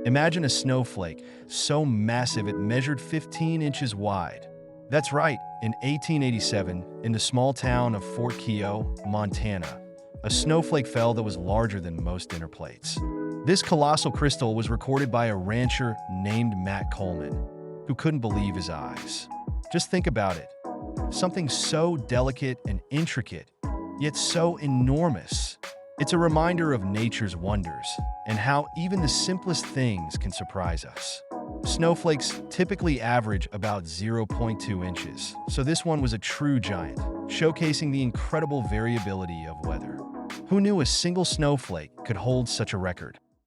Imagine a snowflake so massive it measured 15 inches wide. That's right, in 1887, in the small town of Fort Keogh, Montana, a snowflake fell that was larger than most dinner plates. This colossal crystal was recorded by a rancher named Matt Coleman, who couldn't believe his eyes. Just think about it. Something so delicate and intricate, yet so enormous. It's a reminder of nature's wonders and how even the simplest things can surprise us. Snowflakes typically average about 0.2 inches, so this one was a true giant, showcasing the incredible variability of weather. Who knew a single snowflake could hold such a record?